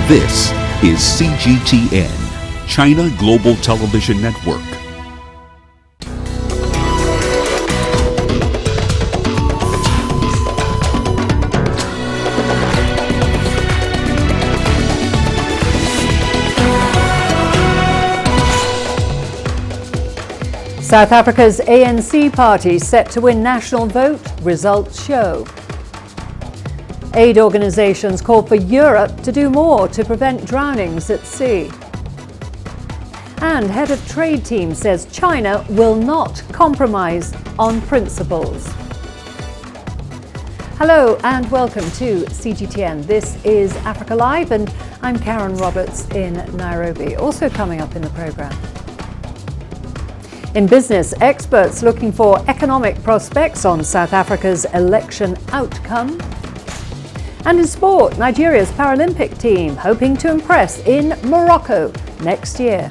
This is CGTN, China Global Television Network. South Africa's ANC party set to win national vote, results show. Aid organisations call for Europe to do more to prevent drownings at sea. And head of trade team says China will not compromise on principles. Hello and welcome to CGTN. This is Africa Live and I'm Karen Roberts in Nairobi. Also coming up in the programme. In business, experts looking for economic prospects on South Africa's election outcome. And in sport, Nigeria's Paralympic team hoping to impress in Morocco next year.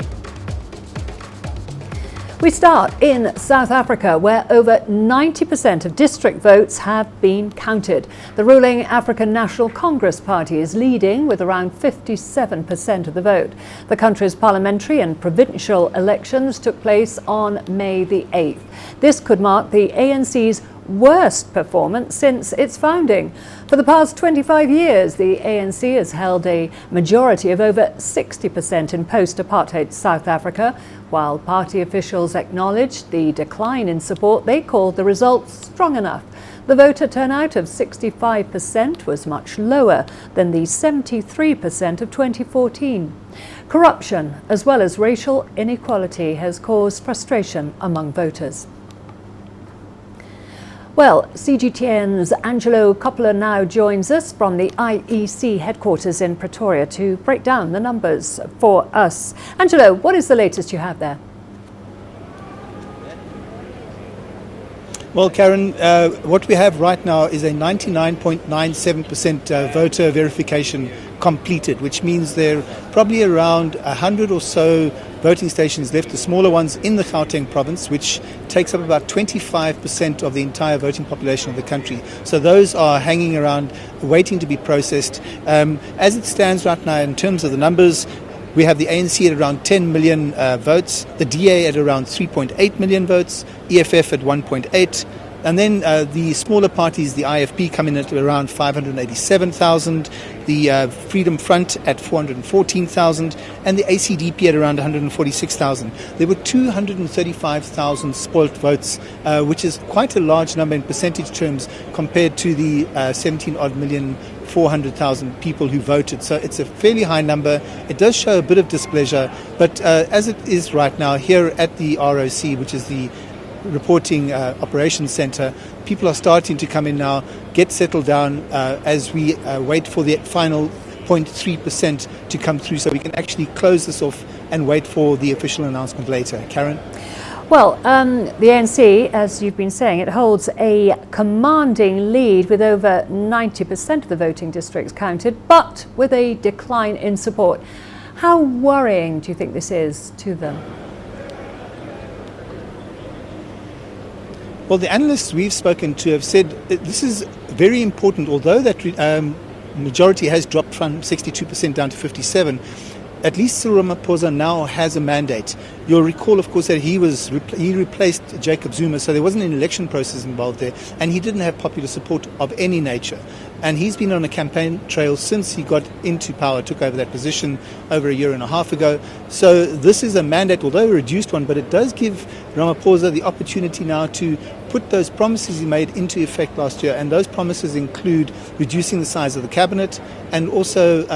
We start in South Africa, where over 90% of district votes have been counted. The ruling African National Congress Party is leading with around 57% of the vote. The country's parliamentary and provincial elections took place on May the 8th. This could mark the ANC's worst performance since its founding. For the past 25 years, the ANC has held a majority of over 60% in post-apartheid South Africa. While party officials acknowledged the decline in support, they called the results strong enough. The voter turnout of 65% was much lower than the 73% of 2014. Corruption, as well as racial inequality, has caused frustration among voters. Well, CGTN's Angelo Coppola now joins us from the IEC headquarters in Pretoria to break down the numbers for us. Angelo, what is the latest you have there? Well, Karen, what we have right now is a 99.97% voter verification completed, which means there are probably around 100 or so voting stations left, the smaller ones in the Gauteng province, which takes up about 25% of the entire voting population of the country. So those are hanging around, waiting to be processed. As it stands right now, in terms of the numbers, we have the ANC at around 10 million votes, the DA at around 3.8 million votes, EFF at 1.8, and then the smaller parties, the IFP, come in at around 587,000, the Freedom Front at 414,000, and the ACDP at around 146,000. There were 235,000 spoilt votes, which is quite a large number in percentage terms compared to the 17-odd million 400,000 people who voted. So it's a fairly high number. It does show a bit of displeasure, but as it is right now here at the ROC, which is the reporting operations center, people are starting to come in now, get settled down as we wait for the final 0.3% to come through so we can actually close this off and wait for the official announcement later. Karen? Well, the ANC, as you've been saying, it holds a commanding lead with over 90% of the voting districts counted, but with a decline in support. How worrying do you think this is to them? Well, the analysts we've spoken to have said this is very important, although that majority has dropped from 62% down to 57%. At least Cyril Ramaphosa now has a mandate. You'll recall, of course, that he replaced Jacob Zuma, so there wasn't an election process involved there, and he didn't have popular support of any nature. And he's been on a campaign trail since he got into power, took over that position over a year and a half ago. So this is a mandate, although a reduced one, but it does give Ramaphosa the opportunity now to put those promises he made into effect last year, and those promises include reducing the size of the cabinet and also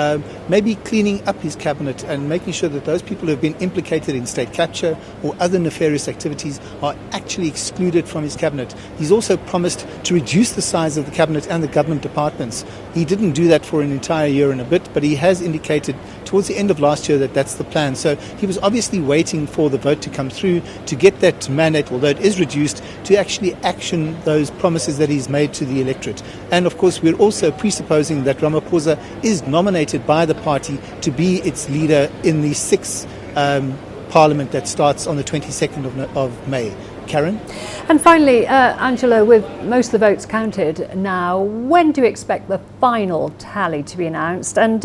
maybe cleaning up his cabinet and making sure that those people who have been implicated in state capture or other nefarious activities are actually excluded from his cabinet. He's also promised to reduce the size of the cabinet and the government departments. He didn't do that for an entire year and a bit, but he has indicated towards the end of last year that that's the plan. So he was obviously waiting for the vote to come through to get that mandate, although it is reduced, to actually action those promises that he's made to the electorate. And of course, we're also presupposing that Ramaphosa is nominated by the party to be its leader in the sixth parliament that starts on the 22nd of May. Karen? And finally, Angelo, with most of the votes counted now, when do you expect the final tally to be announced? And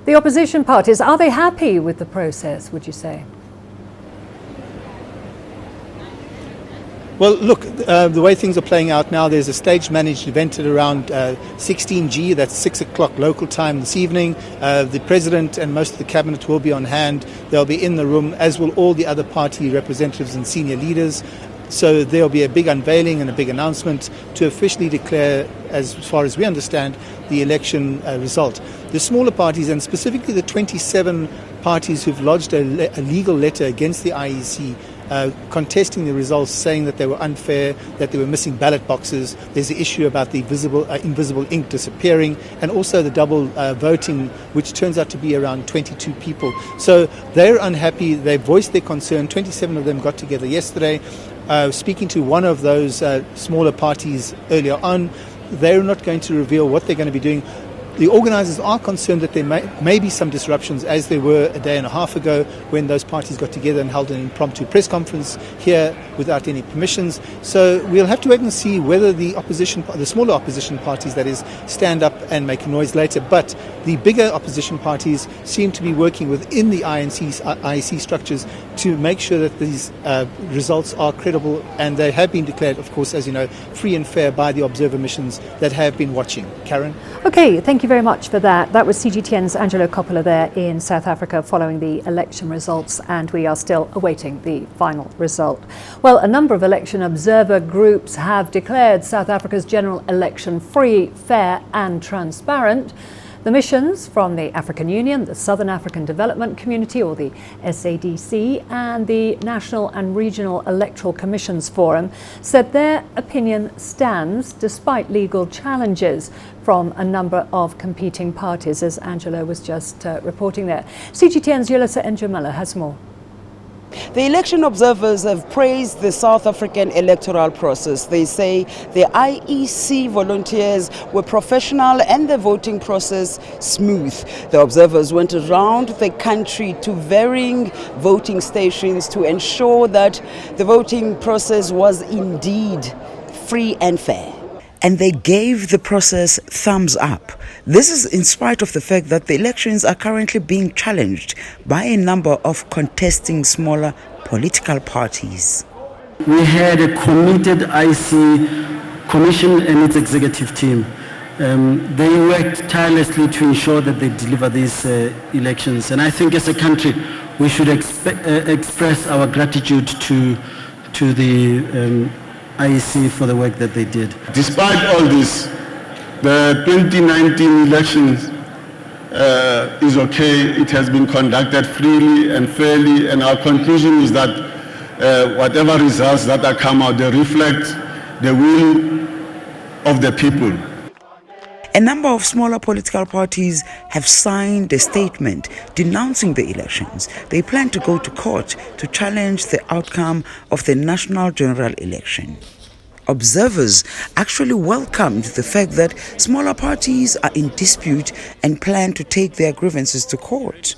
The opposition parties, are they happy with the process, would you say? Well, look, the way things are playing out now, there's a stage-managed event at around 16G, that's 6 o'clock local time this evening. The President and most of the Cabinet will be on hand. They'll be in the room, as will all the other party representatives and senior leaders. So there'll be a big unveiling and a big announcement to officially declare, as far as we understand, the election result. The smaller parties, and specifically the 27 parties who've lodged a legal letter against the IEC, contesting the results, saying that they were unfair, that they were missing ballot boxes. There's the issue about the invisible ink disappearing, and also the double voting, which turns out to be around 22 people. So they're unhappy. They voiced their concern. 27 of them got together yesterday. Speaking to one of those smaller parties earlier on, they're not going to reveal what they're going to be doing. The organisers are concerned that there may be some disruptions, as there were a day and a half ago when those parties got together and held an impromptu press conference here without any permissions. So we'll have to wait and see whether the smaller opposition parties, that is, stand up and make a noise later. But the bigger opposition parties seem to be working within the IEC structures to make sure that these results are credible, and they have been declared, of course, as you know, free and fair by the observer missions that have been watching. Karen? Okay, thank you very much for that. That was CGTN's Angelo Coppola there in South Africa following the election results, and we are still awaiting the final result. Well, a number of election observer groups have declared South Africa's general election free, fair and transparent. The missions from the African Union, the Southern African Development Community, or the SADC, and the National and Regional Electoral Commissions Forum said their opinion stands despite legal challenges from a number of competing parties, as Angelo was just reporting there. CGTN's Yolisa Njumala has more. The election observers have praised the South African electoral process. They say the IEC volunteers were professional and the voting process smooth. The observers went around the country to varying voting stations to ensure that the voting process was indeed free and fair. And they gave the process thumbs up. This is in spite of the fact that the elections are currently being challenged by a number of contesting smaller political parties. We had a committed IC commission and its executive team. They worked tirelessly to ensure that they deliver these elections. And I think as a country, we should express our gratitude to the IEC for the work that they did. Despite all this, the 2019 elections is okay. It has been conducted freely and fairly, and our conclusion is that whatever results that are come out, they reflect the will of the people. A number of smaller political parties have signed a statement denouncing the elections. They plan to go to court to challenge the outcome of the national general election. Observers actually welcomed the fact that smaller parties are in dispute and plan to take their grievances to court.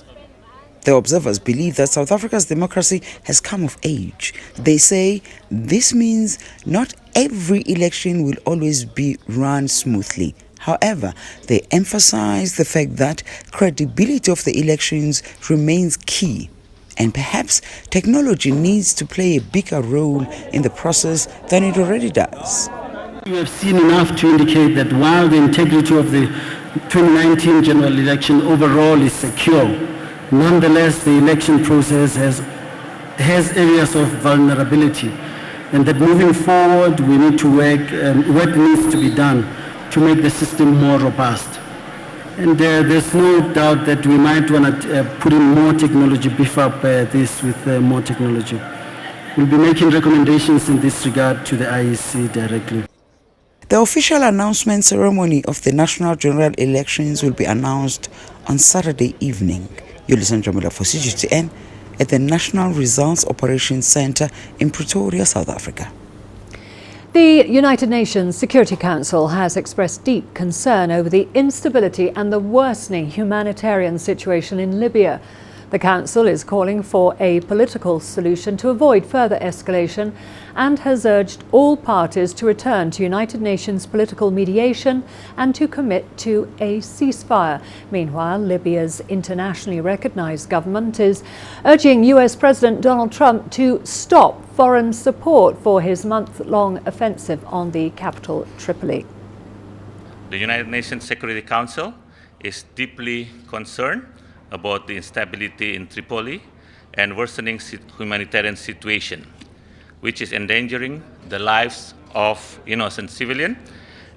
The observers believe that South Africa's democracy has come of age. They say this means not every election will always be run smoothly. However, they emphasize the fact that credibility of the elections remains key, and perhaps technology needs to play a bigger role in the process than it already does. We have seen enough to indicate that while the integrity of the 2019 general election overall is secure, nonetheless the election process has areas of vulnerability, and that moving forward we need to work what needs to be done to make the system more robust. And there's no doubt that we might want to put in more technology, beef up this with more technology. We'll be making recommendations in this regard to the IEC directly. The official announcement ceremony of the national general elections will be announced on Saturday evening. Yolisa Njumala for CGTN at the National Results Operations Center in Pretoria, South Africa. The United Nations Security Council has expressed deep concern over the instability and the worsening humanitarian situation in Libya. The Council is calling for a political solution to avoid further escalation and has urged all parties to return to United Nations political mediation and to commit to a ceasefire. Meanwhile, Libya's internationally recognized government is urging US President Donald Trump to stop foreign support for his month-long offensive on the capital, Tripoli. The United Nations Security Council is deeply concerned about the instability in Tripoli and worsening humanitarian situation, which is endangering the lives of innocent civilians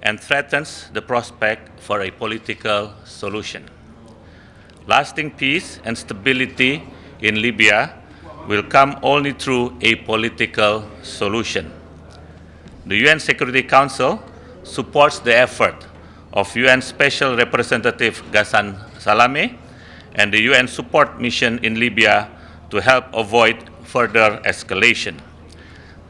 and threatens the prospect for a political solution. Lasting peace and stability in Libya will come only through a political solution. The UN Security Council supports the effort of UN Special Representative Ghassan Salameh and the UN support mission in Libya to help avoid further escalation.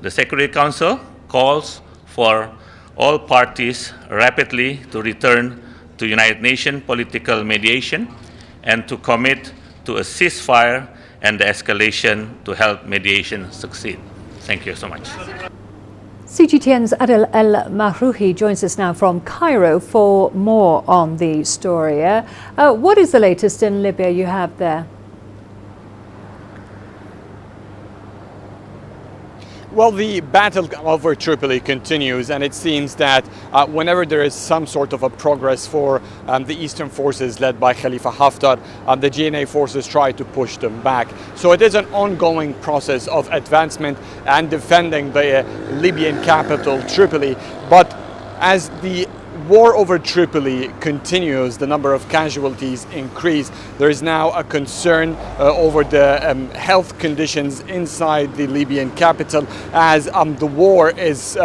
The Security Council calls for all parties rapidly to return to United Nations political mediation and to commit to a ceasefire and the escalation to help mediation succeed. Thank you so much. CGTN's Adel El Mahrouhi joins us now from Cairo for more on the story. What is the latest in Libya you have there? Well, the battle over Tripoli continues, and it seems that whenever there is some sort of a progress for the eastern forces led by Khalifa Haftar, the GNA forces try to push them back. So it is an ongoing process of advancement and defending the Libyan capital, Tripoli. But as the war over Tripoli continues, the number of casualties increase. There is now a concern over the health conditions inside the Libyan capital as the war is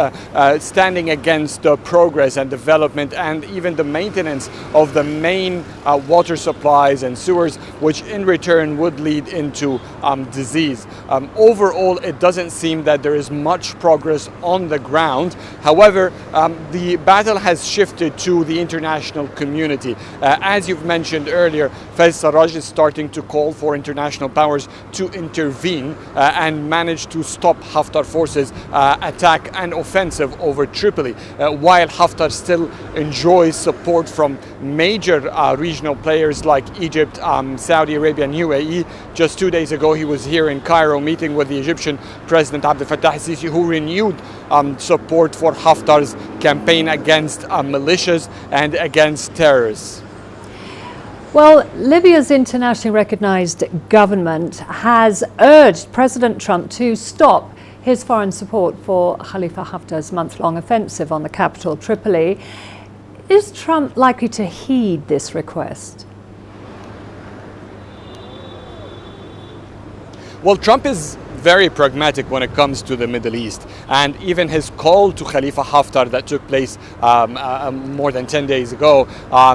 standing against the progress and development and even the maintenance of the main water supplies and sewers, which in return would lead into disease. Overall, it doesn't seem that there is much progress on the ground. However, the battle has shifted to the international community. As you've mentioned earlier, Faiz Sarraj is starting to call for international powers to intervene and manage to stop Haftar forces' attack and offensive over Tripoli, while Haftar still enjoys support from major regional players like Egypt, Saudi Arabia and UAE. Just 2 days ago, he was here in Cairo meeting with the Egyptian President Abdel Fattah al-Sisi, who renewed support for Haftar's campaign against militias and against terrorists. Well, Libya's internationally recognized government has urged President Trump to stop his foreign support for Khalifa Haftar's month-long offensive on the capital, Tripoli. Is Trump likely to heed this request? Well, Trump is very pragmatic when it comes to the Middle East, and even his call to Khalifa Haftar that took place more than 10 days ago,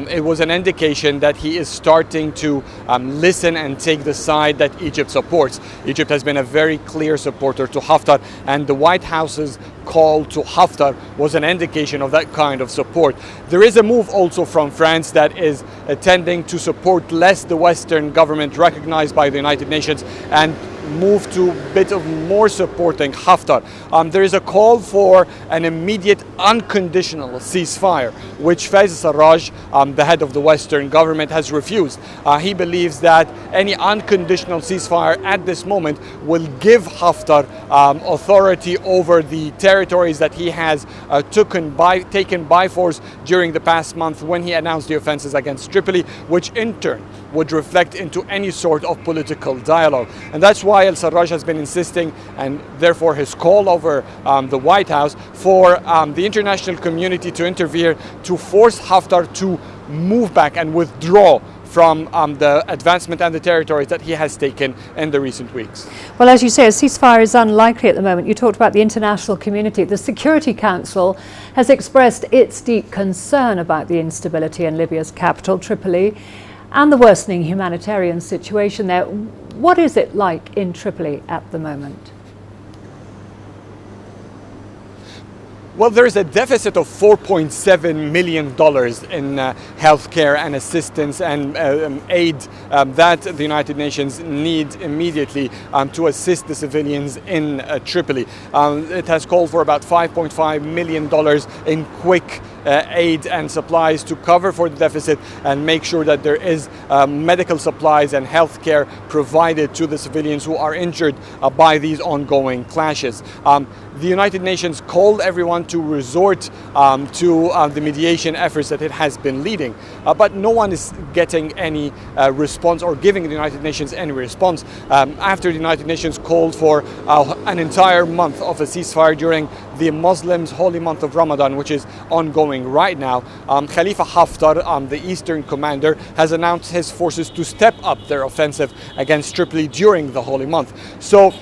it was an indication that he is starting to listen and take the side that Egypt supports. Egypt has been a very clear supporter to Haftar, and the White House's call to Haftar was an indication of that kind of support. There is a move also from France that is tending to support less the Western government recognized by the United Nations and move to a bit of more supporting Haftar. There is a call for an immediate unconditional ceasefire, which Faiz Sarraj, the head of the Western government, has refused. He believes that any unconditional ceasefire at this moment will give Haftar authority over the territories that he has taken by force during the past month when he announced the offenses against Tripoli, which in turn would reflect into any sort of political dialogue. And that's why al-Sarraj has been insisting, and therefore his call over the White House, for the international community to interfere to force Haftar to move back and withdraw from the advancement and the territories that he has taken in the recent weeks. Well, as you say, a ceasefire is unlikely at the moment. You talked about the international community. The Security Council has expressed its deep concern about the instability in Libya's capital, Tripoli, and the worsening humanitarian situation there. What is it like in Tripoli at the moment? Well, there's a deficit of $4.7 million in healthcare and assistance and aid that the United Nations need immediately to assist the civilians in Tripoli. It has called for about $5.5 million in quick aid and supplies to cover for the deficit and make sure that there is medical supplies and healthcare provided to the civilians who are injured by these ongoing clashes. The United Nations called everyone to resort to the mediation efforts that it has been leading, but no one is getting any response or giving the United Nations any response after the United Nations called for an entire month of a ceasefire during the Muslims' holy month of Ramadan, which is ongoing right now. Khalifa Haftar, the eastern commander, has announced his forces to step up their offensive against Tripoli during the holy month. So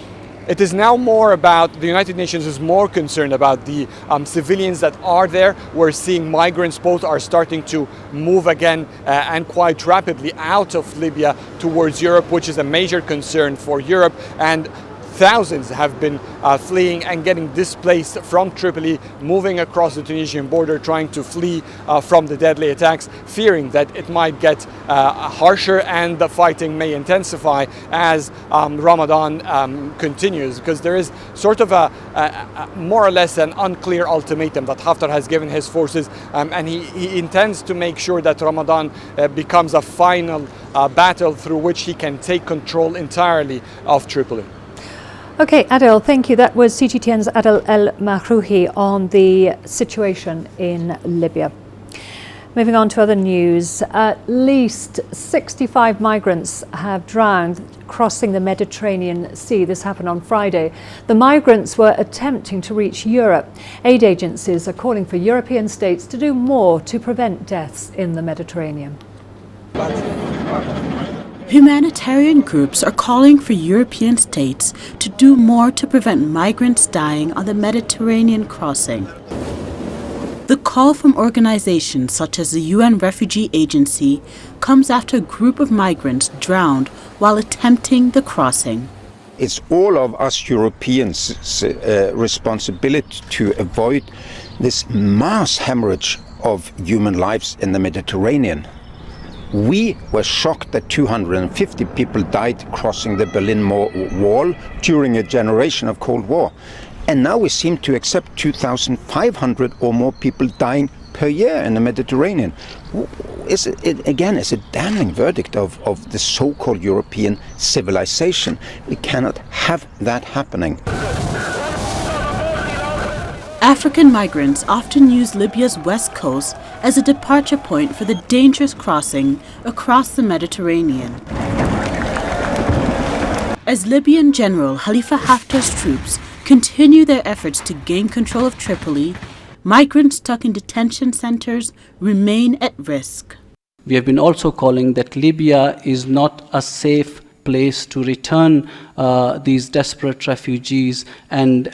it is now more about, the United Nations is more concerned about the civilians that are there. We're seeing migrants both are starting to move again and quite rapidly out of Libya towards Europe, which is a major concern for Europe. And thousands have been fleeing and getting displaced from Tripoli, moving across the Tunisian border, trying to flee from the deadly attacks, fearing that it might get harsher and the fighting may intensify as Ramadan continues, because there is sort of a more or less an unclear ultimatum that Haftar has given his forces, and he intends to make sure that Ramadan becomes a final battle through which he can take control entirely of Tripoli. Okay, Adel, thank you. That was CGTN's Adel El Mahrouhi on the situation in Libya. Moving on to other news, at least 65 migrants have drowned crossing the Mediterranean Sea. This happened on Friday. The migrants were attempting to reach Europe. Aid agencies are calling for European states to do more to prevent deaths in the Mediterranean. Humanitarian groups are calling for European states to do more to prevent migrants dying on the Mediterranean crossing. The call from organizations such as the UN Refugee Agency comes after a group of migrants drowned while attempting the crossing. It's all of us Europeans' responsibility to avoid this mass hemorrhage of human lives in the Mediterranean. We were shocked that 250 people died crossing the Berlin Wall during a generation of Cold War. And now we seem to accept 2,500 or more people dying per year in the Mediterranean. It's a damning verdict of the so-called European civilization. We cannot have that happening. African migrants often use Libya's west coast as a departure point for the dangerous crossing across the Mediterranean. As Libyan General Khalifa Haftar's troops continue their efforts to gain control of Tripoli, migrants stuck in detention centers remain at risk. We have been also calling that Libya is not a safe place to return these desperate refugees and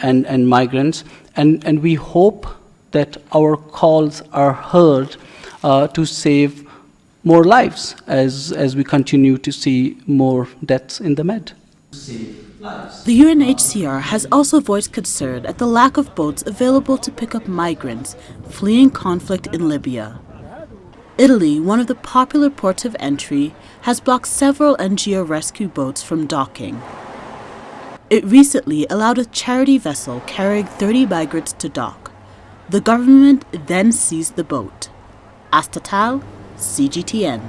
migrants. And we hope that our calls are heard to save more lives as we continue to see more deaths in the Med. The UNHCR has also voiced concern at the lack of boats available to pick up migrants fleeing conflict in Libya. Italy, one of the popular ports of entry, has blocked several NGO rescue boats from docking. It recently allowed a charity vessel carrying 30 migrants to dock. The government then seized the boat. Astatal, CGTN.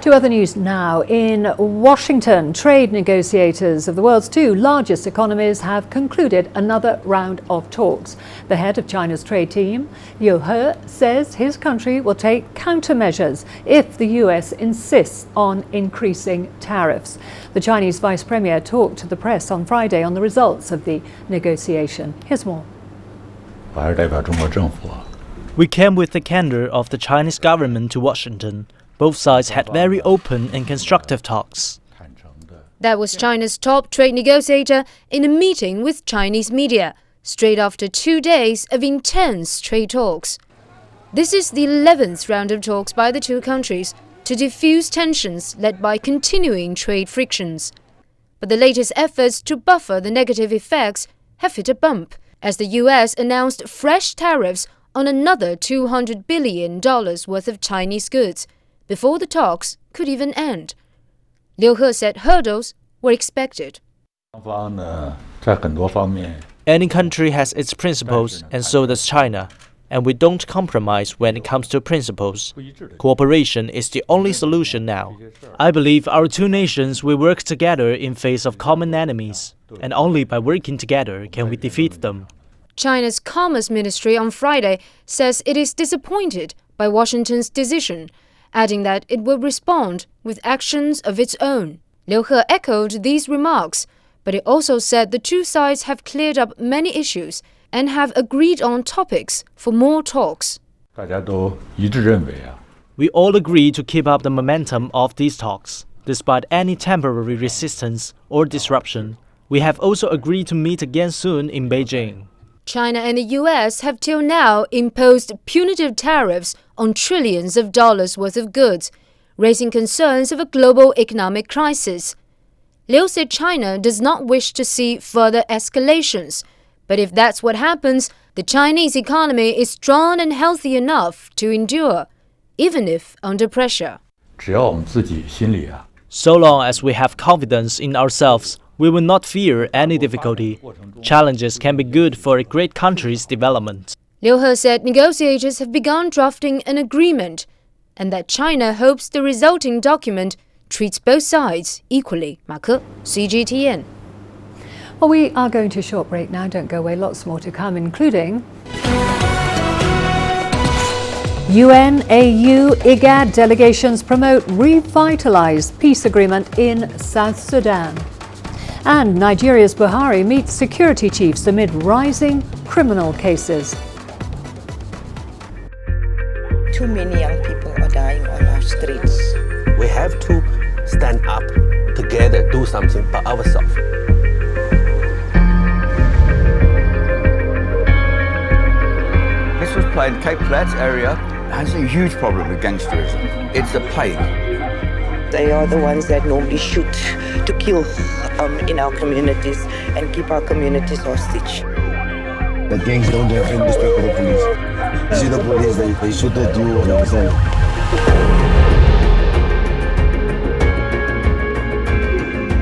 To other news now. In Washington, trade negotiators of the world's two largest economies have concluded another round of talks. The head of China's trade team, Liu He, says his country will take countermeasures if the US insists on increasing tariffs. The Chinese vice premier talked to the press on Friday on the results of the negotiation. Here's more. We came with the candor of the Chinese government to Washington. Both sides had very open and constructive talks. That was China's top trade negotiator in a meeting with Chinese media, straight after 2 days of intense trade talks. This is the 11th round of talks by the two countries to diffuse tensions led by continuing trade frictions. But the latest efforts to buffer the negative effects have hit a bump, as the US announced fresh tariffs on another $200 billion worth of Chinese goods before the talks could even end. Liu He said hurdles were expected. Any country has its principles, and so does China. And we don't compromise when it comes to principles. Cooperation is the only solution now. I believe our two nations will work together in face of common enemies, and only by working together can we defeat them. China's Commerce Ministry on Friday says it is disappointed by Washington's decision, adding that it will respond with actions of its own. Liu He echoed these remarks, but it also said the two sides have cleared up many issues and have agreed on topics for more talks. We all agree to keep up the momentum of these talks, despite any temporary resistance or disruption. We have also agreed to meet again soon in Beijing. China and the US have till now imposed punitive tariffs on trillions of dollars worth of goods, raising concerns of a global economic crisis. Liu said China does not wish to see further escalations, but if that's what happens, the Chinese economy is strong and healthy enough to endure, even if under pressure. So long as we have confidence in ourselves, we will not fear any difficulty. Challenges can be good for a great country's development. Liu He said negotiators have begun drafting an agreement, and that China hopes the resulting document treats both sides equally. Ma Ke, CGTN. Well, we are going to a short break now. Don't go away. Lots more to come, including UN, AU, IGAD delegations promote revitalised peace agreement in South Sudan. And Nigeria's Buhari meets security chiefs amid rising criminal cases. Too many young people are dying on our streets. We have to stand up together, do something by ourselves. This was played in Cape Flats area. Has a huge problem with gangsterism. It's a plague. They are the ones that normally shoot to kill in our communities and keep our communities hostage. The gangs don't have any respect for the police. You see the police, they shoot at you, you understand?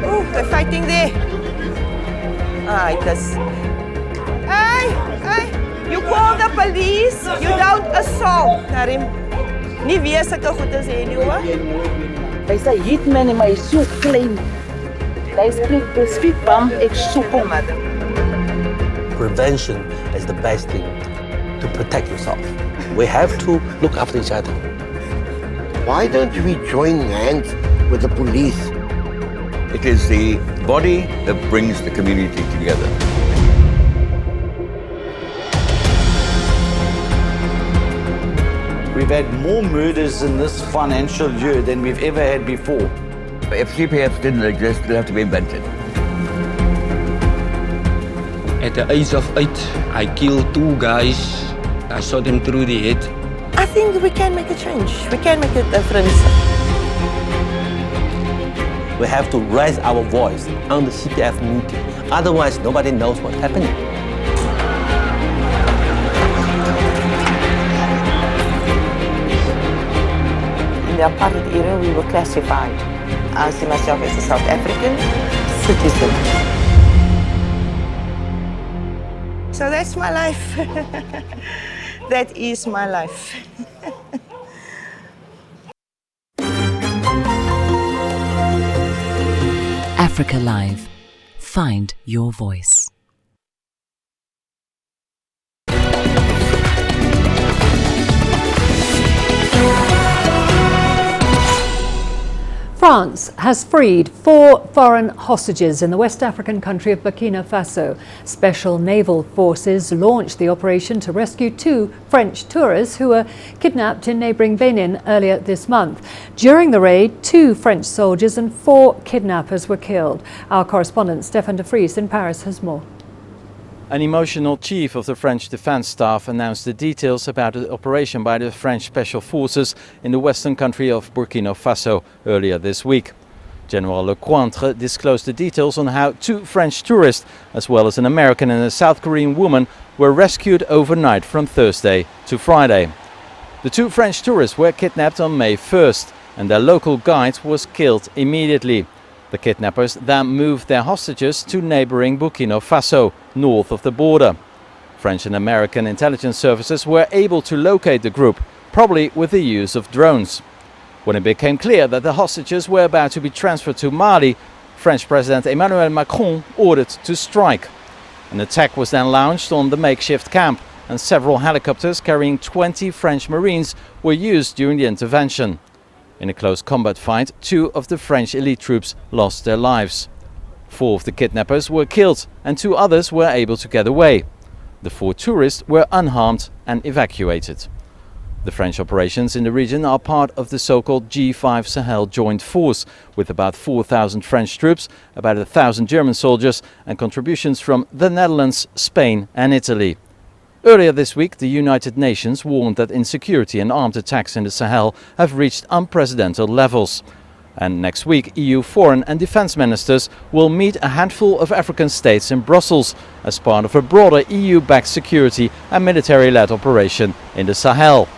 Oh, they're fighting there. It does. Hey, you call the police, you don't assault. Karim, nie weer sulke goed as jy nie, hoor? Hy sê hitman in my so klein. Hy speak bam, ek super madam. Prevention is the best thing to protect yourself. We have to look after each other. Why don't we join hands with the police? It is the body that brings the community together. We've had more murders in this financial year than we've ever had before. If CPFs didn't exist, they'll have to be invented. At the age of 8, I killed 2 guys. I shot them through the head. I think we can make a change. We can make a difference. We have to raise our voice on the CPF meeting. Otherwise, nobody knows what's happening. In the apartheid era, we were classified. I see myself as a South African citizen. So that's my life. That is my life. Africa Live. Find your voice. France has freed 4 foreign hostages in the West African country of Burkina Faso. Special naval forces launched the operation to rescue 2 French tourists who were kidnapped in neighbouring Benin earlier this month. During the raid, 2 French soldiers and 4 kidnappers were killed. Our correspondent Stefan de Vries in Paris has more. An emotional chief of the French defense staff announced the details about the operation by the French special forces in the western country of Burkina Faso earlier this week. General Lecointre disclosed the details on how 2 French tourists, as well as an American and a South Korean woman, were rescued overnight from Thursday to Friday. The 2 French tourists were kidnapped on May 1st, and their local guide was killed immediately. The kidnappers then moved their hostages to neighboring Burkina Faso, north of the border. French and American intelligence services were able to locate the group, probably with the use of drones. When it became clear that the hostages were about to be transferred to Mali, French President Emmanuel Macron ordered to strike. An attack was then launched on the makeshift camp, and several helicopters carrying 20 French Marines were used during the intervention. In a close combat fight, 2 of the French elite troops lost their lives. 4 of the kidnappers were killed and 2 others were able to get away. The 4 tourists were unharmed and evacuated. The French operations in the region are part of the so-called G5 Sahel Joint Force, with about 4,000 French troops, about 1,000 German soldiers and contributions from the Netherlands, Spain and Italy. Earlier this week, the United Nations warned that insecurity and armed attacks in the Sahel have reached unprecedented levels. And next week, EU foreign and defence ministers will meet a handful of African states in Brussels as part of a broader EU-backed security and military-led operation in the Sahel.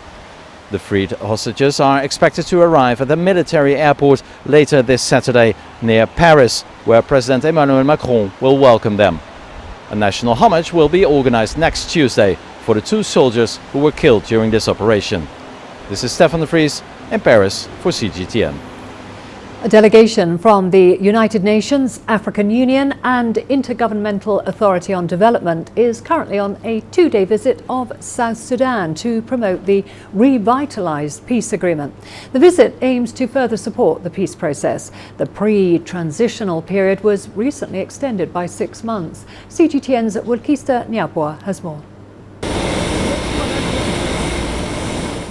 The freed hostages are expected to arrive at the military airport later this Saturday near Paris, where President Emmanuel Macron will welcome them. A national homage will be organized next Tuesday for the 2 soldiers who were killed during this operation. This is Stefan de Vries in Paris for CGTN. A delegation from the United Nations, African Union and Intergovernmental Authority on Development is currently on a 2-day visit of South Sudan to promote the revitalised peace agreement. The visit aims to further support the peace process. The pre-transitional period was recently extended by 6 months. CGTN's Wilkista Nyapwa has more.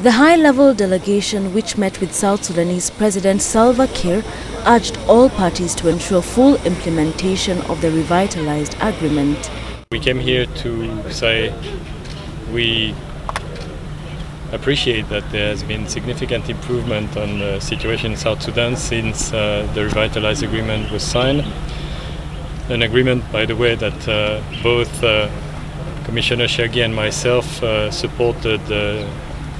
The high-level delegation, which met with South Sudanese President Salva Kiir, urged all parties to ensure full implementation of the revitalized agreement. We came here to say we appreciate that there has been significant improvement on the situation in South Sudan since the revitalized agreement was signed. An agreement, by the way, that both Commissioner Shaggy and myself supported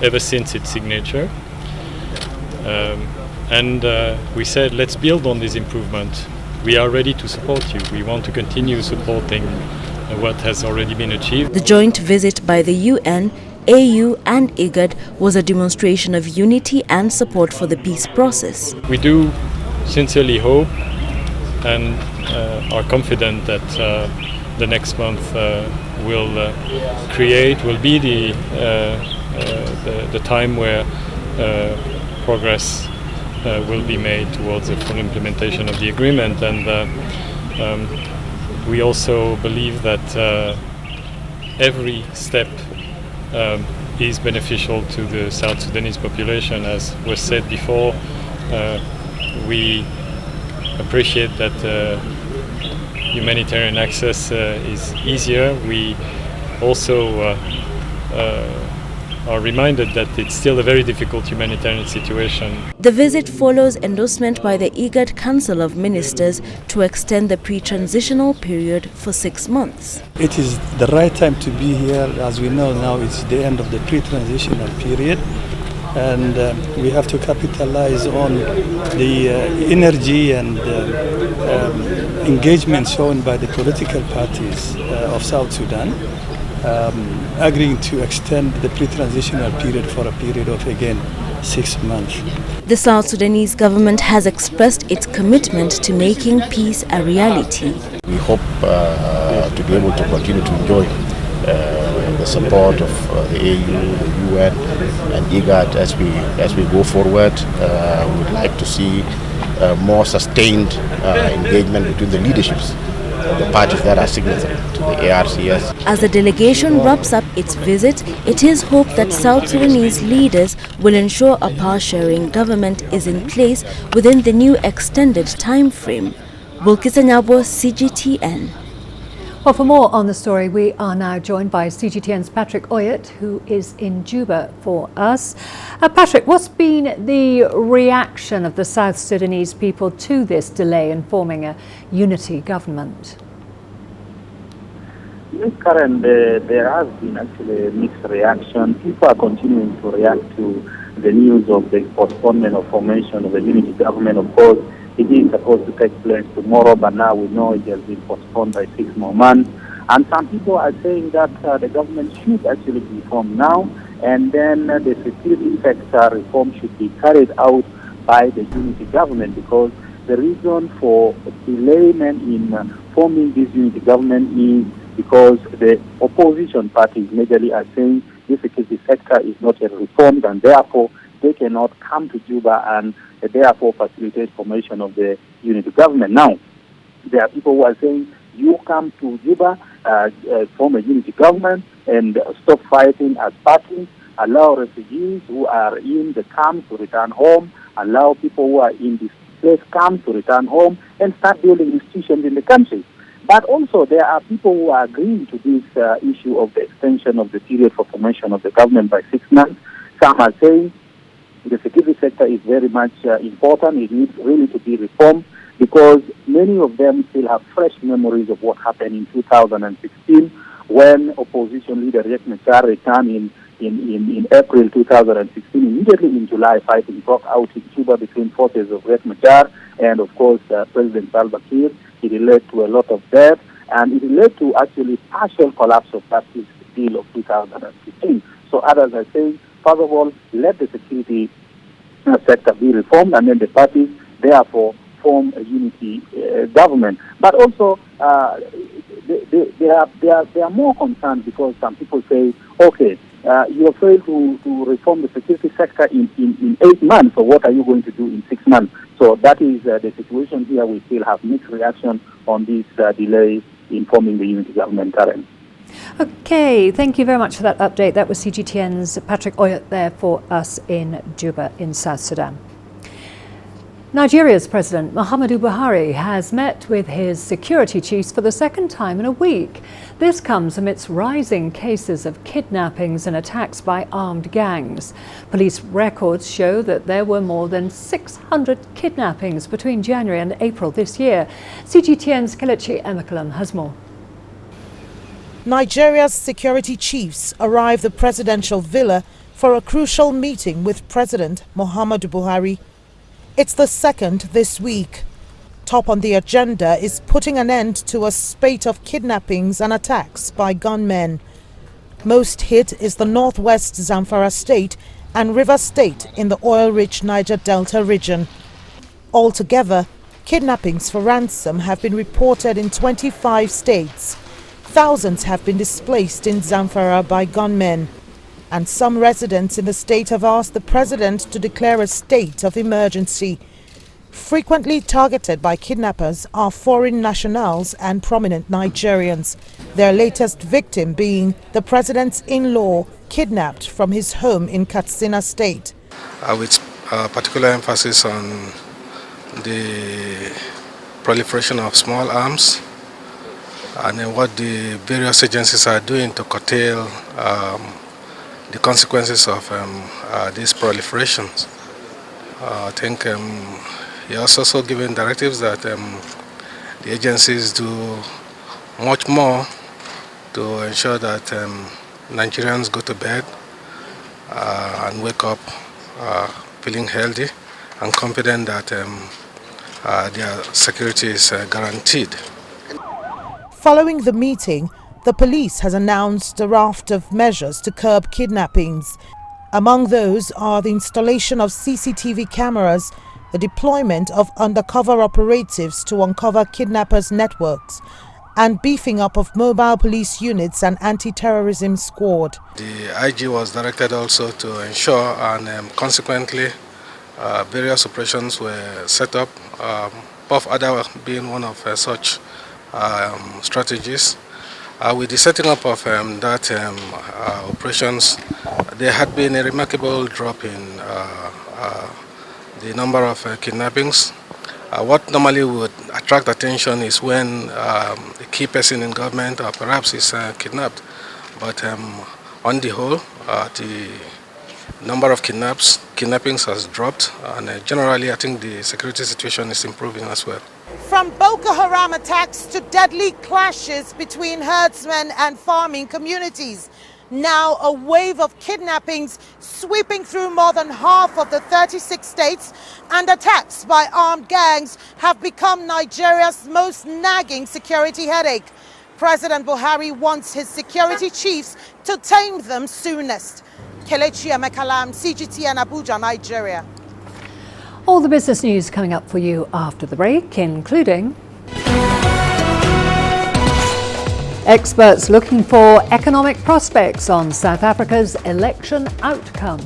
ever since its signature. We said, let's build on this improvement. We are ready to support you. We want to continue supporting what has already been achieved. The joint visit by the UN, AU and IGAD was a demonstration of unity and support for the peace process. We do sincerely hope and are confident that the next month will be the time where progress will be made towards the full implementation of the agreement, and we also believe that every step is beneficial to the South Sudanese population. As was said before, we appreciate that humanitarian access is easier. We also are reminded that it's still a very difficult humanitarian situation. The visit follows endorsement by the IGAD Council of Ministers to extend the pre-transitional period for 6 months. It is the right time to be here. As we know now, it's the end of the pre-transitional period, and we have to capitalize on the energy and engagement shown by the political parties of South Sudan, agreeing to extend the pre-transitional period for a period of, again, 6 months. The South Sudanese government has expressed its commitment to making peace a reality. We hope to be able to continue to enjoy the support of the AU, the UN and IGAD as we go forward. We would like to see more sustained engagement between the leaderships of the parties that are signatory to the ARCS. As the delegation wraps up its visit, it is hoped that South Sudanese leaders will ensure a power-sharing government is in place within the new extended time frame. Bulletin, CGTN. Well, for more on the story, we are now joined by CGTN's Patrick Oyet, who is in Juba for us. Patrick, what's been the reaction of the South Sudanese people to this delay in forming a unity government? Yes, Karen, there has been actually a mixed reaction. People are continuing to react to the news of the postponement of formation of a unity government. Of course, it is supposed to take place tomorrow, but now we know it has been postponed by 6 more months. And some people are saying that the government should actually be formed now, and then the security sector reform should be carried out by the unity government, because the reason for delayment in forming this unity government is because the opposition parties majorly are saying the security sector is not yet reformed, and therefore they cannot come to Juba and therefore facilitate formation of the unity government. Now, there are people who are saying, you come to Juba, form a unity government and stop fighting as parties, allow refugees who are in the camp to return home, allow people who are in displaced camps to return home, and start building institutions in the country. But also there are people who are agreeing to this issue of the extension of the period for formation of the government by 6 months. Some are saying the security sector is very much important. It needs really to be reformed, because many of them still have fresh memories of what happened in 2016 when opposition leader Riek Machar returned in April 2016. Immediately in July, fighting broke out in Juba between forces of Riek Machar and, of course, President Salva Kiir. It led to a lot of death, and it led to actually partial collapse of that peace deal of 2015. So others are saying, first of all, let the security sector be reformed, and then the parties, therefore, form a unity government. But also, there are more concerns, because some people say, okay, you have failed to reform the security sector in 8 months, so what are you going to do in 6 months? So that is the situation here. We still have mixed reaction on this delay in forming the unity government, Karen. Okay, thank you very much for that update. That was CGTN's Patrick Oyet there for us in Juba in South Sudan. Nigeria's President Muhammadu Buhari has met with his security chiefs for the second time in a week. This comes amidst rising cases of kidnappings and attacks by armed gangs. Police records show that there were more than 600 kidnappings between January and April this year. CGTN's Kelechi Emekalam has more. Nigeria's security chiefs arrived at the presidential villa for a crucial meeting with President Muhammadu Buhari. It's the second this week. Top on the agenda is putting an end to a spate of kidnappings and attacks by gunmen. Most hit is the northwest Zamfara state and River State in the oil-rich Niger Delta region. Altogether, kidnappings for ransom have been reported in 25 states. Thousands have been displaced in Zamfara by gunmen. And some residents in the state have asked the president to declare a state of emergency. Frequently targeted by kidnappers are foreign nationals and prominent Nigerians, their latest victim being the president's in-law, kidnapped from his home in Katsina State. With particular emphasis on the proliferation of small arms and what the various agencies are doing to curtail the consequences of these proliferations. I think he has also given directives that the agencies do much more to ensure that Nigerians go to bed and wake up feeling healthy and confident that their security is guaranteed. Following the meeting, the police has announced a raft of measures to curb kidnappings. Among those are the installation of CCTV cameras, the deployment of undercover operatives to uncover kidnappers' networks, and beefing up of mobile police units and anti-terrorism squad. The IG was directed also to ensure, and consequently various operations were set up, Puff Ada being one of such strategies. With the setting up of that operations, there had been a remarkable drop in the number of kidnappings. What normally would attract attention is when a key person in government or perhaps is kidnapped. But on the whole, the number of kidnappings has dropped, and generally I think the security situation is improving as well. From Boko Haram attacks to deadly clashes between herdsmen and farming communities, now a wave of kidnappings sweeping through more than half of the 36 states, and attacks by armed gangs have become Nigeria's most nagging security headache. President Buhari wants his security chiefs to tame them soonest. Kelechi Emekalam, CGTN, Abuja, Nigeria. All the business news coming up for you after the break, including experts looking for economic prospects on South Africa's election outcome,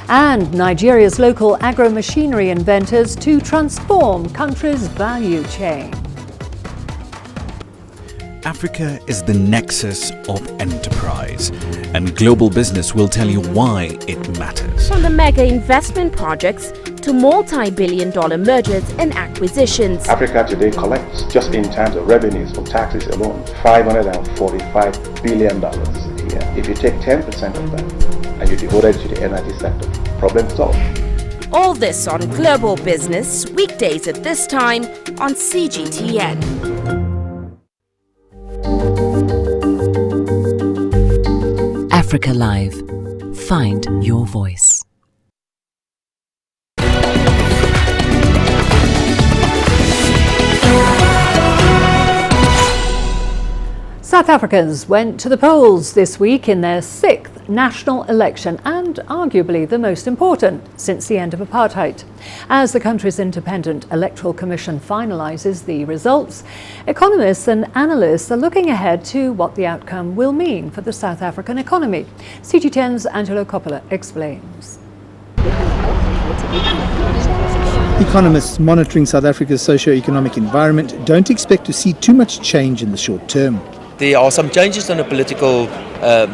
and Nigeria's local agro-machinery inventors to transform country's value chain. Africa is the nexus of enterprise, and global business will tell you why it matters. From the mega investment projects to multi-billion-dollar mergers and acquisitions. Africa today collects, just in terms of revenues from taxes alone, $545 billion a year. If you take 10% of that and you devote it to the energy sector, problem solved. All this on Global Business, weekdays at this time on CGTN. Africa Live. Find your voice. South Africans went to the polls this week in their 6th national election, and arguably the most important since the end of apartheid. As the country's independent electoral commission finalises the results, economists and analysts are looking ahead to what the outcome will mean for the South African economy. CGTN's Angelo Coppola explains. Economists monitoring South Africa's socio-economic environment don't expect to see too much change in the short term. There are some changes in the political,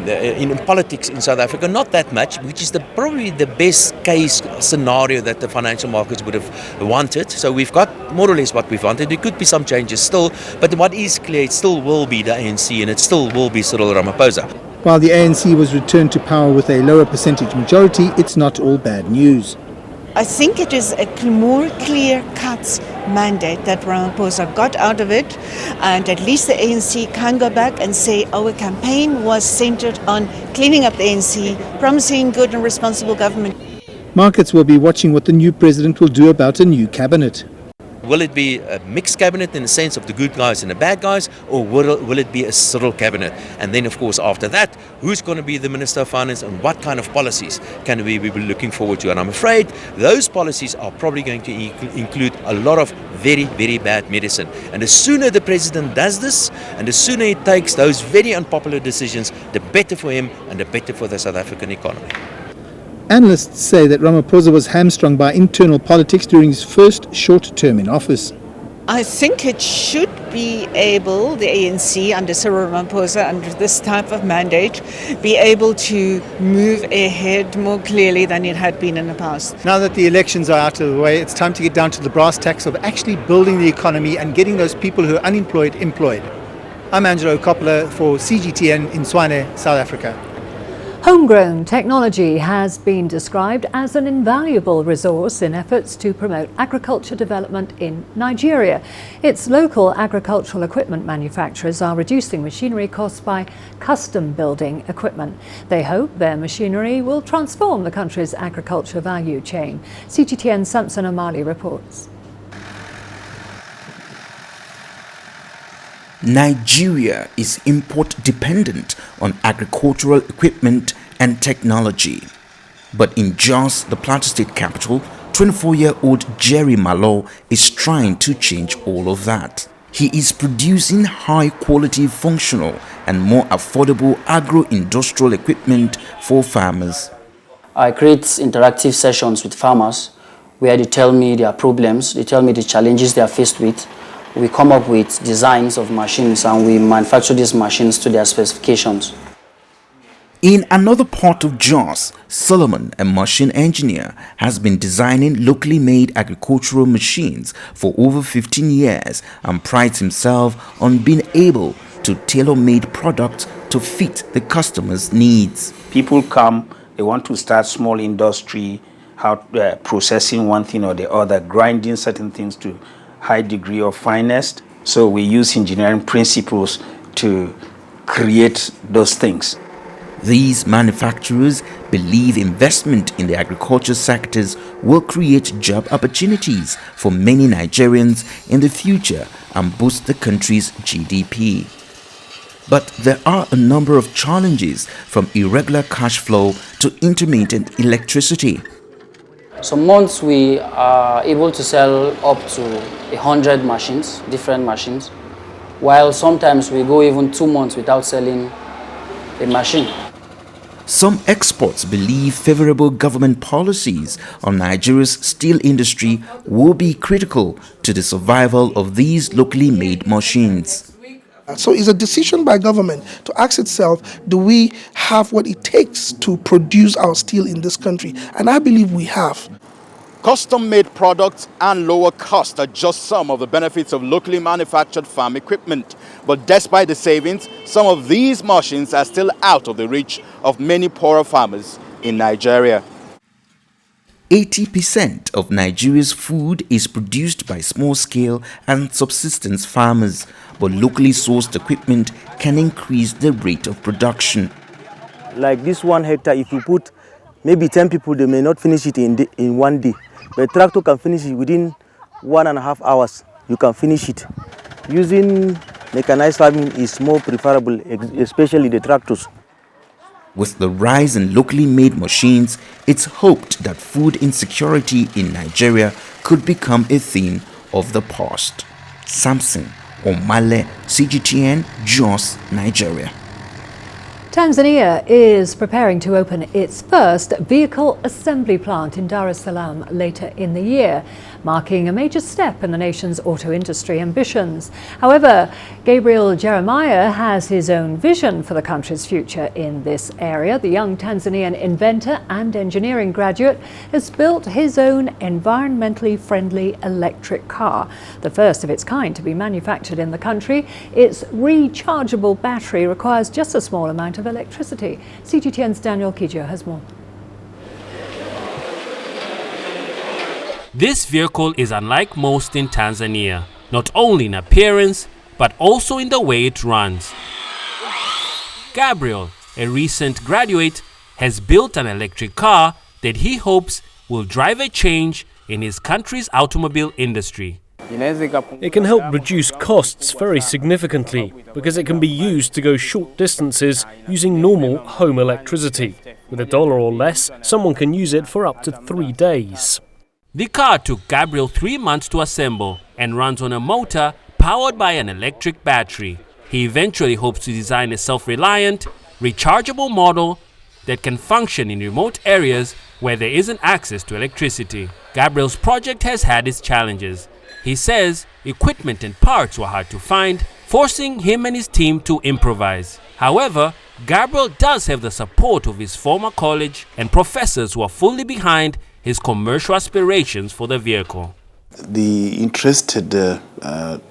in politics in South Africa, not that much, which is probably the best case scenario that the financial markets would have wanted. So we've got more or less what we've wanted. There could be some changes still, but what is clear, it still will be the ANC and it still will be Cyril Ramaphosa. While the ANC was returned to power with a lower percentage majority, it's not all bad news. I think it is a more clear-cut mandate that Ramaphosa got out of it, and at least the ANC can go back and say our campaign was centred on cleaning up the ANC, promising good and responsible government. Markets will be watching what the new president will do about a new cabinet. Will it be a mixed cabinet in the sense of the good guys and the bad guys, or will it be a Cyril cabinet? And then, of course, after that, who's going to be the Minister of Finance and what kind of policies can we be looking forward to? And I'm afraid those policies are probably going to include a lot of very, very bad medicine. And the sooner the president does this, and the sooner he takes those very unpopular decisions, the better for him and the better for the South African economy. Analysts say that Ramaphosa was hamstrung by internal politics during his first short term in office. I think it should be able, the ANC under Cyril Ramaphosa, under this type of mandate, be able to move ahead more clearly than it had been in the past. Now that the elections are out of the way, it's time to get down to the brass tacks of actually building the economy and getting those people who are unemployed employed. I'm Angelo Coppola for CGTN in Tshwane, South Africa. Homegrown technology has been described as an invaluable resource in efforts to promote agriculture development in Nigeria. Its local agricultural equipment manufacturers are reducing machinery costs by custom building equipment. They hope their machinery will transform the country's agriculture value chain. CGTN's Samson Omali reports. Nigeria is import dependent on agricultural equipment and technology. But in Jos, the Plateau State capital, 24-year-old Jerry Malo is trying to change all of that. He is producing high-quality, functional and more affordable agro-industrial equipment for farmers. I create interactive sessions with farmers where they tell me their problems, they tell me the challenges they are faced with. We come up with designs of machines and we manufacture these machines to their specifications. In another part of Jos, Solomon, a machine engineer, has been designing locally made agricultural machines for over 15 years and prides himself on being able to tailor-made products to fit the customer's needs. People come, they want to start small industry, processing one thing or the other, grinding certain things to high degree of fineness. So we use engineering principles to create those things. These manufacturers believe investment in the agriculture sectors will create job opportunities for many Nigerians in the future and boost the country's GDP. But there are a number of challenges, from irregular cash flow to intermittent electricity. Some months we are able to sell up to 100 machines, different machines, while sometimes we go even 2 months without selling a machine. Some experts believe favorable government policies on Nigeria's steel industry will be critical to the survival of these locally made machines. So it's a decision by government to ask itself, do we have what it takes to produce our steel in this country? And I believe we have. Custom-made products and lower cost are just some of the benefits of locally manufactured farm equipment. But despite the savings, some of these machines are still out of the reach of many poorer farmers in Nigeria. 80% of Nigeria's food is produced by small-scale and subsistence farmers, but locally sourced equipment can increase the rate of production. Like this 1 hectare, if you put maybe 10 people, they may not finish it in 1 day. But a tractor can finish it within 1.5 hours. You can finish it. Using mechanized farming is more preferable, especially the tractors. With the rise in locally made machines, it's hoped that food insecurity in Nigeria could become a thing of the past. Samson Omale, CGTN, Jos, Nigeria. Tanzania is preparing to open its first vehicle assembly plant in Dar es Salaam later in the year, marking a major step in the nation's auto industry ambitions. However, Gabriel Jeremiah has his own vision for the country's future in this area. The young Tanzanian inventor and engineering graduate has built his own environmentally friendly electric car, the first of its kind to be manufactured in the country. Its rechargeable battery requires just a small amount of electricity. CGTN's Daniel Kijo has more. This vehicle is unlike most in Tanzania, not only in appearance, but also in the way it runs. Gabriel, a recent graduate, has built an electric car that he hopes will drive a change in his country's automobile industry. It can help reduce costs very significantly because it can be used to go short distances using normal home electricity. With $1 or less, someone can use it for up to 3 days. The car took Gabriel 3 months to assemble and runs on a motor powered by an electric battery. He eventually hopes to design a self-reliant, rechargeable model that can function in remote areas where there isn't access to electricity. Gabriel's project has had its challenges. He says equipment and parts were hard to find, forcing him and his team to improvise. However, Gabriel does have the support of his former college and professors who are fully behind his commercial aspirations for the vehicle. The interested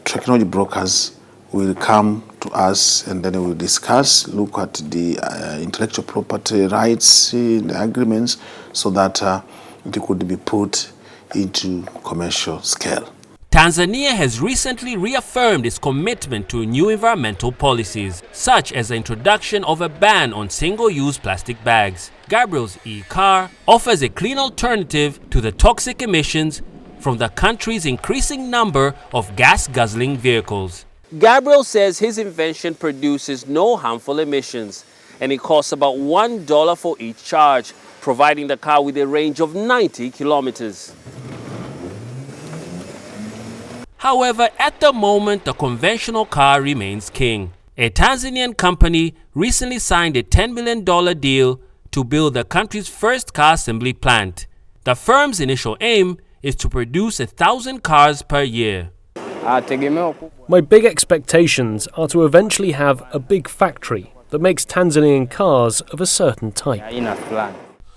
technology brokers will come to us and then we will discuss, look at the intellectual property rights in the agreements so that it could be put into commercial scale. Tanzania has recently reaffirmed its commitment to new environmental policies, such as the introduction of a ban on single-use plastic bags. Gabriel's e-car offers a clean alternative to the toxic emissions from the country's increasing number of gas-guzzling vehicles. Gabriel says his invention produces no harmful emissions, and it costs about $1 for each charge, providing the car with a range of 90 kilometers. However, at the moment, the conventional car remains king. A Tanzanian company recently signed a $10 million deal to build the country's first car assembly plant. The firm's initial aim is to produce 1,000 cars per year. My big expectations are to eventually have a big factory that makes Tanzanian cars of a certain type.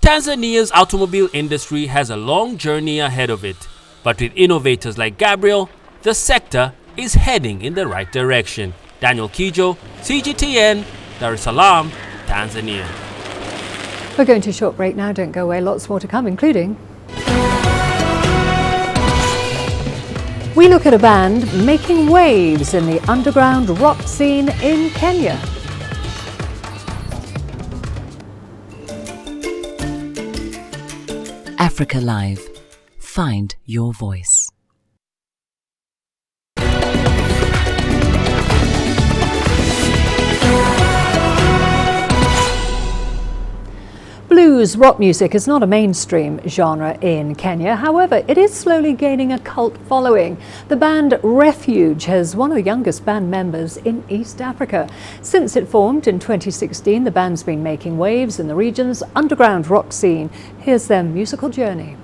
Tanzania's automobile industry has a long journey ahead of it, but with innovators like Gabriel, the sector is heading in the right direction. Daniel Kijo, CGTN, Dar es Salaam, Tanzania. We're going to a short break now. Don't go away. Lots more to come, including... we look at a band making waves in the underground rock scene in Kenya. Africa Live. Find your voice. Blues rock music is not a mainstream genre in Kenya. However, it is slowly gaining a cult following. The band Refuge has one of the youngest band members in East Africa. Since it formed in 2016, the band's been making waves in the region's underground rock scene. Here's their musical journey.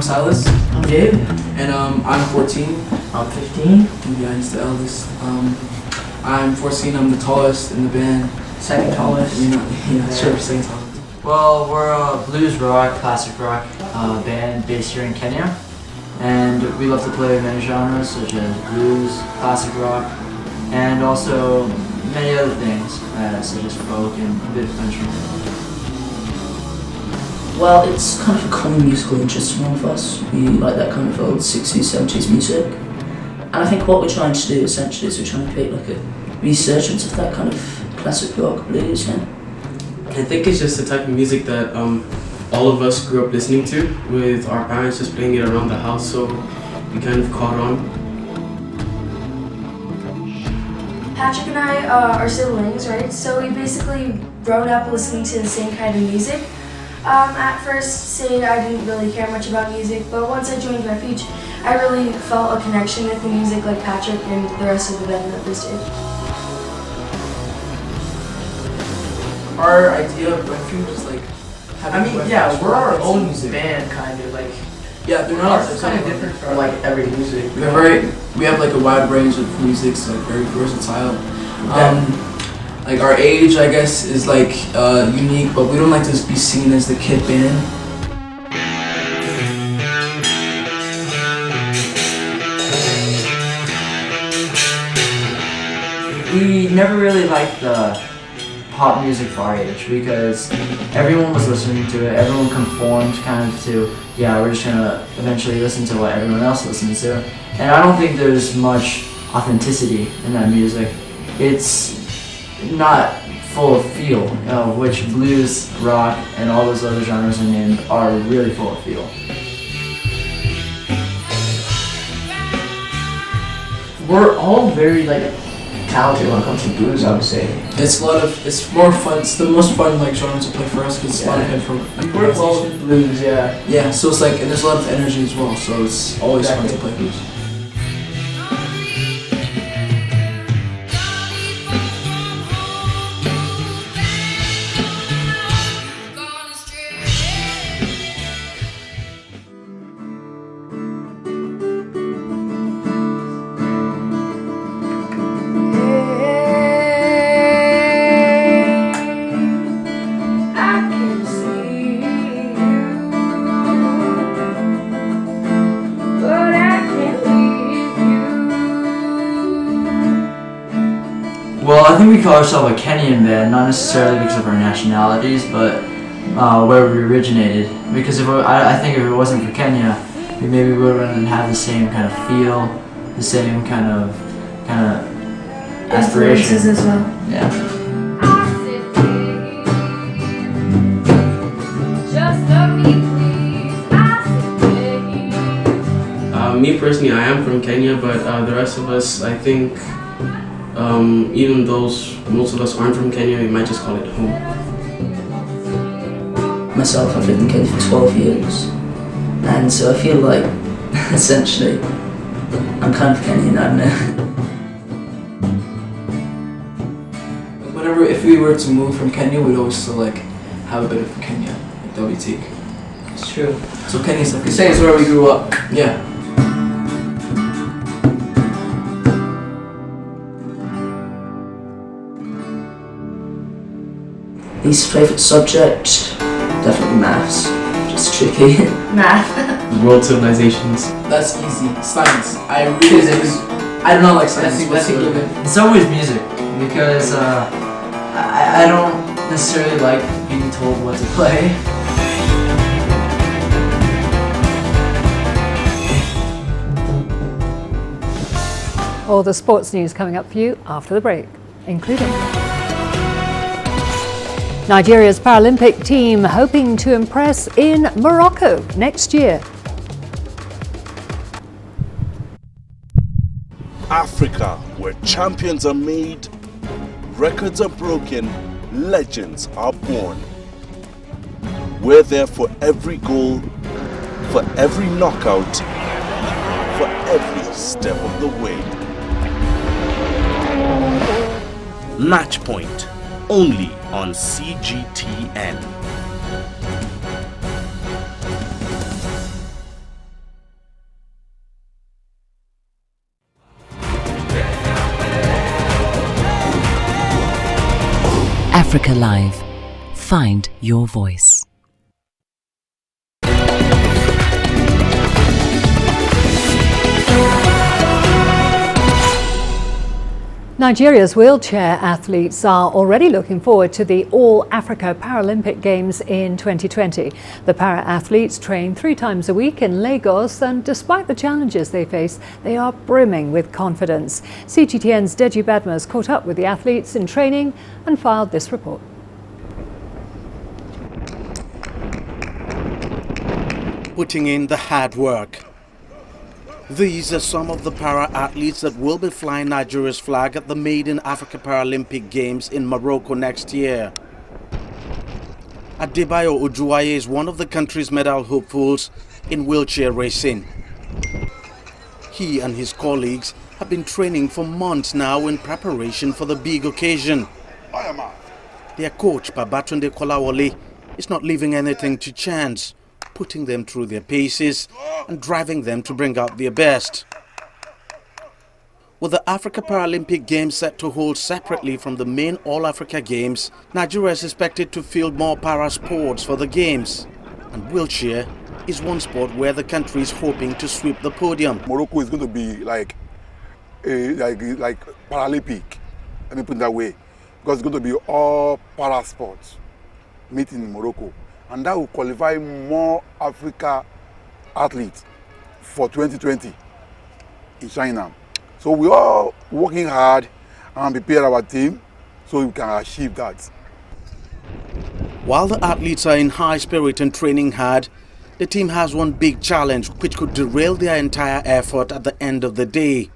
Silas. I'm Gabe. And I'm 14. I'm 15. Yeah, he's the eldest. I'm 14. I'm the tallest in the band. Second tallest. Sure, second tallest. Well, we're a blues rock, classic rock band based here in Kenya. And we love to play many genres such as blues, classic rock, and also many other things such as folk and a bit of country. Well, it's kind of a common musical interest in all of us. We like that kind of old 60s, 70s music. And I think what we're trying to do essentially is we're trying to create like a resurgence of that kind of classic rock blues. Yeah. I think it's just the type of music that all of us grew up listening to, with our parents just playing it around the house, so we kind of caught on. Patrick and I are siblings, right? So we basically grown up listening to the same kind of music. At first, say I didn't really care much about music, but once I joined Refuge, I really felt a connection with the music like Patrick and the rest of the band members did. Our idea of Refuge is like having we're our own band, kind of like. Yeah, they're not kind of different from like every music. We have like a wide range of music, so like very versatile. Like our age, I guess, is like unique, but we don't like to be seen as the kid band. We never really liked the pop music for our age because everyone was listening to it. Everyone conformed kind of to, we're just gonna eventually listen to what everyone else listens to. And I don't think there's much authenticity in that music. It's not full of feel, which blues, rock, and all those other genres I named are really full of feel. We're all very talented when it comes to blues, I would say. It's more fun. It's the most fun genre to play for us because it's a lot of We're all blues, Yeah, so it's and there's a lot of energy as well, so it's always fun to play blues. Well, I think we call ourselves a Kenyan band, not necessarily because of our nationalities, but where we originated. Because I think if it wasn't for Kenya, maybe we wouldn't have the same kind of feel, the same kind of aspiration. Influences as well. Yeah. Me personally, I am from Kenya, but the rest of us, I think, even though most of us aren't from Kenya, we might just call it home. Myself, I've lived in Kenya for 12 years. And so I feel like, essentially, I'm kind of Kenyan, I don't know. Whenever, if we were to move from Kenya, we'd always still like have a bit of Kenya, like that we take. It's true. So Kenya's like, Say it's where we grew up. Yeah. Least favourite subject? Definitely maths. Just tricky. Math. World civilizations. That's easy. Science. I do not like science. That's a given. It's always music because I don't necessarily like being told what to play. All the sports news coming up for you after the break, including Nigeria's Paralympic team hoping to impress in Morocco next year. Africa, where champions are made, records are broken, legends are born. We're there for every goal, for every knockout, for every step of the way. Match Point, only on CGTN. Africa Live. Find your voice. Nigeria's wheelchair athletes are already looking forward to the All-Africa Paralympic Games in 2020. The para-athletes train 3 times a week in Lagos, and despite the challenges they face, they are brimming with confidence. CGTN's Deji Badmus caught up with the athletes in training and filed this report. Putting in the hard work. These are some of the para-athletes that will be flying Nigeria's flag at the Maiden Africa Paralympic Games in Morocco next year. Adebayo Ojuwaye is one of the country's medal hopefuls in wheelchair racing. He and his colleagues have been training for months now in preparation for the big occasion. Their coach, Babatunde Kolawole, is not leaving anything to chance, putting them through their paces and driving them to bring out their best. With the Africa Paralympic Games set to hold separately from the main All-Africa Games, Nigeria is expected to field more para-sports for the Games. And wheelchair is one sport where the country is hoping to sweep the podium. Morocco is going to be like Paralympic, let me put it that way, because it's going to be all para-sports meeting in Morocco. And that will qualify more Africa athletes for 2020 in China. So we are working hard and prepare our team so we can achieve that. While the athletes are in high spirit and training hard, the team has one big challenge which could derail their entire effort at the end of the day.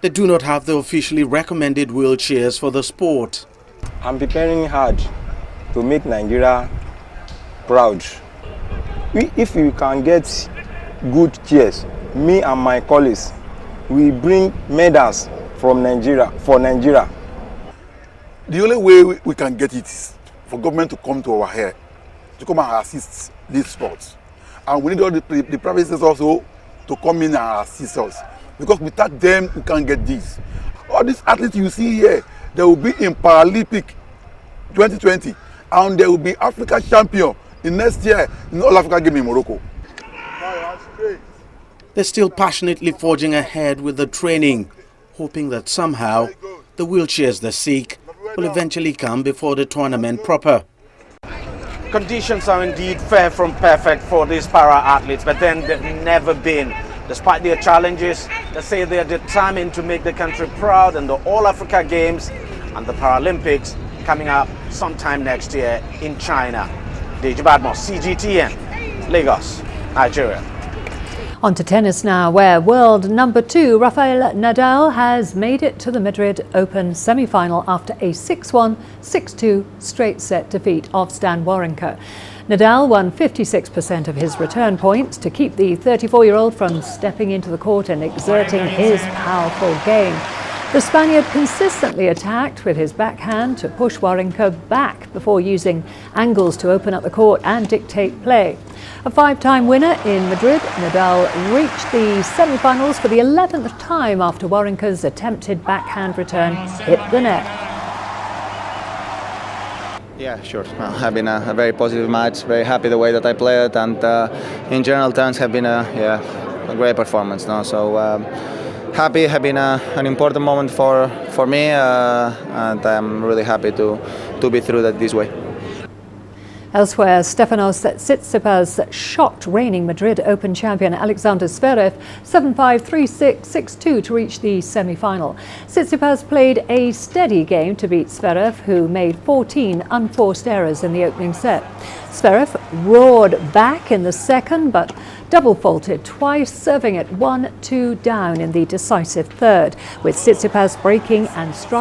They do not have the officially recommended wheelchairs for the sport. I'm preparing hard to make Nigeria proud. If we can get good chairs, me and my colleagues, we bring medals from Nigeria, for Nigeria. The only way we can get it is for government to come to our help, to come and assist these sports. And we need all the private sectors also to come in and assist us. Because without them, we can't get this. All these athletes you see here, they will be in Paralympic 2020. And they will be Africa champion in next year in All Africa Game in Morocco. They're still passionately forging ahead with the training, hoping that somehow the wheelchairs they seek will eventually come before the tournament proper. Conditions are indeed far from perfect for these para-athletes, but then they've never been. Despite their challenges, they say they're determined to make the country proud in the All-Africa Games and the Paralympics coming up sometime next year in China. Deji Badmus, CGTN, Lagos, Nigeria. On to tennis now, where world number 2 Rafael Nadal has made it to the Madrid Open semi-final after a 6-1, 6-2 straight set defeat of Stan Wawrinka. Nadal won 56% of his return points to keep the 34-year-old from stepping into the court and exerting his powerful game. The Spaniard consistently attacked with his backhand to push Wawrinka back before using angles to open up the court and dictate play. A 5-time winner in Madrid, Nadal reached the semi-finals for the 11th time after Wawrinka's attempted backhand return hit the net. Yeah, sure. Well, have been a very positive match. Very happy the way that I played, and in general terms, have been a great performance. No, so happy. Have been an important moment for me, and I'm really happy to be through that this way. Elsewhere, Stefanos Tsitsipas shocked reigning Madrid Open champion Alexander Zverev 7-5, 3-6, 6-2 to reach the semi-final. Tsitsipas played a steady game to beat Zverev, who made 14 unforced errors in the opening set. Zverev roared back in the second, but double faulted twice, serving at 1-2 down in the decisive third, with Tsitsipas breaking and striking